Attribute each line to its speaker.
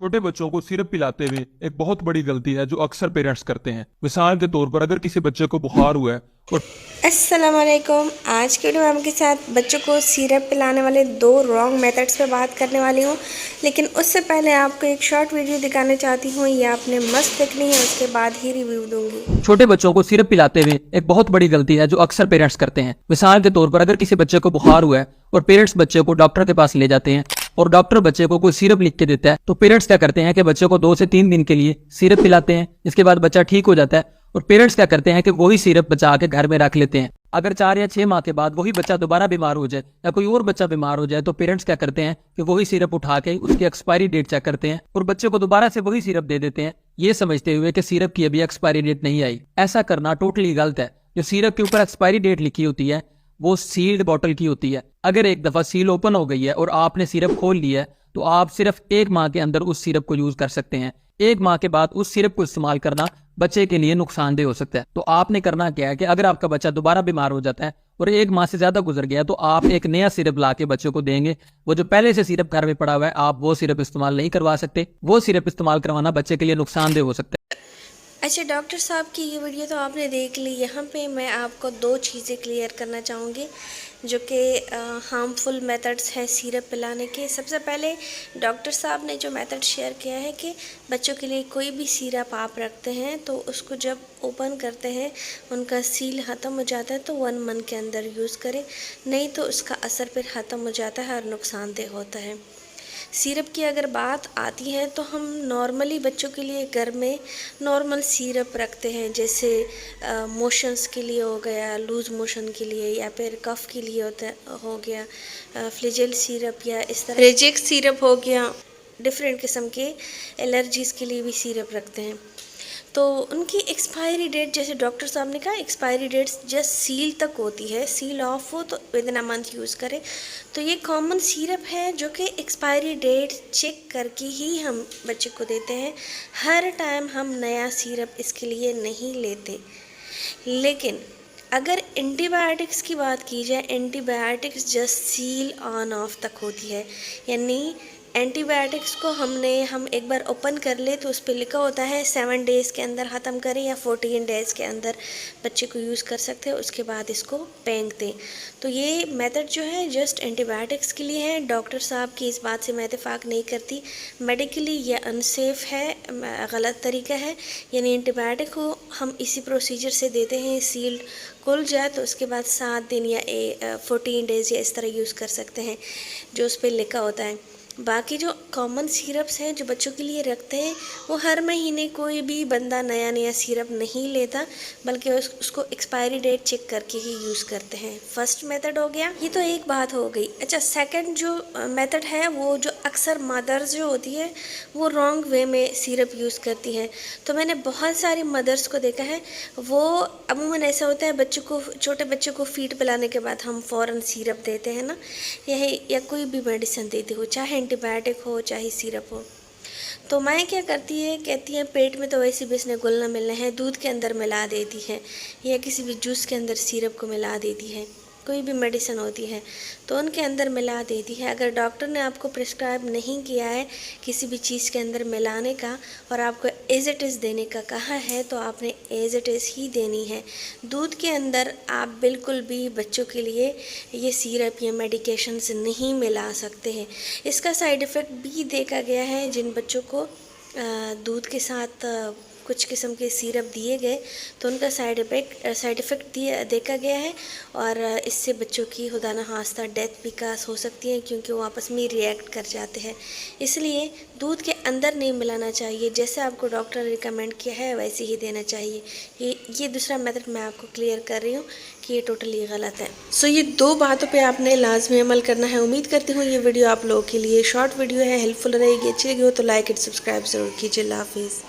Speaker 1: छोटे बच्चों को सिरप पिलाते हुए एक बहुत बड़ी गलती है जो अक्सर पेरेंट्स करते हैं। मिसाल के तौर पर अगर किसी बच्चे को बुखार हुआ है और
Speaker 2: अस्सलाम वालेकुम। आज के वीडियो में आपके साथ बच्चों को सिरप पिलाने वाले दो रॉन्ग मेथड्स पे बात करने वाली हूँ। लेकिन उससे पहले आपको एक शॉर्ट वीडियो दिखाना चाहती हूँ, ये आपने मस्त देखनी है, उसके बाद ही रिव्यू दूंगी।
Speaker 3: छोटे बच्चों को सिरप पिलाते हुए एक बहुत बड़ी गलती है जो अक्सर पेरेंट्स करते हैं। मिसाल के तौर पर अगर किसी बच्चे को बुखार हुआ है और पेरेंट्स बच्चे को डॉक्टर के पास ले जाते हैं और डॉक्टर बच्चे को कोई सिरप लिख के देता है, तो पेरेंट्स क्या करते हैं कि बच्चे को 2 से 3 दिन के लिए सिरप पिलाते हैं। इसके बाद बच्चा ठीक हो जाता है और पेरेंट्स क्या करते हैं कि वही सिरप बचा के घर में रख लेते हैं। अगर 4 या 6 माह के बाद वही बच्चा दोबारा बीमार हो जाए या कोई और बच्चा बीमार हो जाए, तो पेरेंट्स क्या करते हैं कि वही सिरप उठा के उसकी एक्सपायरी डेट चेक करते हैं और बच्चे को दोबारा से वही सिरप दे देते हैं, ये समझते हुए कि सिरप की अभी एक्सपायरी डेट नहीं आई। ऐसा करना टोटली गलत है। जो सिरप के ऊपर एक्सपायरी डेट लिखी होती है वो सील्ड बॉटल की होती है। अगर एक दफा सील ओपन हो गई है और आपने सिरप खोल लिया है, तो आप सिर्फ 1 माह के अंदर उस सिरप को यूज कर सकते हैं। 1 माह के बाद उस सिरप को इस्तेमाल करना बच्चे के लिए नुकसानदेह हो सकता है। तो आपने करना क्या है कि अगर आपका बच्चा दोबारा बीमार हो जाता है और 1 माह से ज्यादा गुजर गया, तो आप एक नया सिरप ला के बच्चों को देंगे। वो जो पहले से सिरप घर में पड़ा हुआ है, आप वो सिरप इस्तेमाल नहीं करवा सकते। वो सिरप इस्तेमाल करवाना बच्चे के लिए नुकसानदेह हो सकता है।
Speaker 2: अच्छा डॉक्टर साहब की ये वीडियो तो आपने देख ली। यहाँ पे मैं आपको 2 चीज़ें क्लियर करना चाहूँगी जो कि हार्मफुल मेथड्स हैं सिरप पिलाने के। सबसे पहले डॉक्टर साहब ने जो मेथड शेयर किया है कि बच्चों के लिए कोई भी सिरप आप रखते हैं तो उसको जब ओपन करते हैं उनका सील ख़त्म हो जाता है तो 1 मंथ के अंदर यूज़ करें, नहीं तो उसका असर फिर ख़त्म हो जाता है और नुकसानदेह होता है। सिरप की अगर बात आती है तो हम नॉर्मली बच्चों के लिए घर में नॉर्मल सिरप रखते हैं, जैसे मोशंस के लिए हो गया, लूज़ मोशन के लिए, या फिर कफ़ के लिए हो गया फ्लिजेल सिरप, या इस तरह रेजेक सिरप हो गया। डिफरेंट किस्म के एलर्जीज़ के लिए भी सिरप रखते हैं। तो उनकी एक्सपायरी डेट, जैसे डॉक्टर साहब ने कहा, एक्सपायरी डेट जस्ट सील तक होती है। सील ऑफ हो तो with in a month use करें। तो ये कॉमन सिरप है जो कि एक्सपायरी डेट चेक करके ही हम बच्चे को देते हैं। हर टाइम हम नया सिरप इसके लिए नहीं लेते। लेकिन अगर एंटीबायोटिक्स की बात की जाए, antibiotics just seal on off तक होती है, यानी एंटीबायोटिक्स को हम एक बार ओपन कर ले तो उस पर लिखा होता है 7 डेज़ के अंदर ख़त्म करें या 14 डेज़ के अंदर बच्चे को यूज़ कर सकते हैं, उसके बाद इसको फेंक दें। तो ये मेथड जो है जस्ट एंटीबायोटिक्स के लिए है। डॉक्टर साहब की इस बात से मैं इत्तेफाक नहीं करती। मेडिकली ये अनसेफ़ है, गलत तरीका है। यानी एंटीबायोटिक को हम इसी प्रोसीजर से देते हैं, सील्ड खुल जाए तो उसके बाद 7 दिन या 14 डेज़ या इस तरह यूज़ कर सकते हैं जो उस पर लिखा होता है। बाकी जो कॉमन सिरप्स हैं जो बच्चों के लिए रखते हैं, वो हर महीने कोई भी बंदा नया नया सिरप नहीं लेता, बल्कि उसको एक्सपायरी डेट चेक करके ही यूज़ करते हैं। फर्स्ट मेथड हो गया, ये तो एक बात हो गई। अच्छा, सेकंड जो मेथड है वो जो अक्सर मदर्स जो होती है वो रॉन्ग वे में सिरप यूज़ करती हैं। तो मैंने बहुत सारी मदर्स को देखा है, वो अमूमन ऐसा होता है बच्चों को, छोटे बच्चों को फीड पिलाने के बाद हम फ़ौरन सिरप देते हैं ना, या कोई भी मेडिसिन देते हो, चाहे एंटीबायोटिक हो चाहे सिरप हो। तो माएँ क्या करती है, कहती हैं पेट में तो वैसे भी इसने घुलना मिलना है, दूध के अंदर मिला देती है या किसी भी जूस के अंदर सिरप को मिला देती है। कोई भी मेडिसिन होती है तो उनके अंदर मिला देती है। अगर डॉक्टर ने आपको प्रिस्क्राइब नहीं किया है किसी भी चीज़ के अंदर मिलाने का और आपको एज इट इज़ देने का कहा है, तो आपने एज इट इज़ ही देनी है। दूध के अंदर आप बिल्कुल भी बच्चों के लिए ये सिरप या मेडिकेशंस नहीं मिला सकते हैं। इसका साइड इफ़ेक्ट भी देखा गया है। जिन बच्चों को दूध के साथ कुछ किस्म के सिरप दिए गए तो उनका साइड इफ़ेक्ट देखा गया है, और इससे बच्चों की खुदा न खास्ता डेथ भी कास हो सकती है, क्योंकि वो आपस में रिएक्ट कर जाते हैं। इसलिए दूध के अंदर नहीं मिलाना चाहिए। जैसे आपको डॉक्टर ने रिकमेंड किया है वैसे ही देना चाहिए। ये दूसरा मेथड मैं आपको क्लियर कर रही हूँ कि ये टोटली गलत है। सो ये 2 बातों पे आपने लाजमी अमल करना है। उम्मीद करती हूँ ये वीडियो आप लोगों के लिए शॉर्ट वीडियो है, हेल्पफुल रहेगी। अच्छी लगी हो तो लाइक एंड सब्सक्राइब ज़रूर कीजिए। अल्लाह हाफिज़।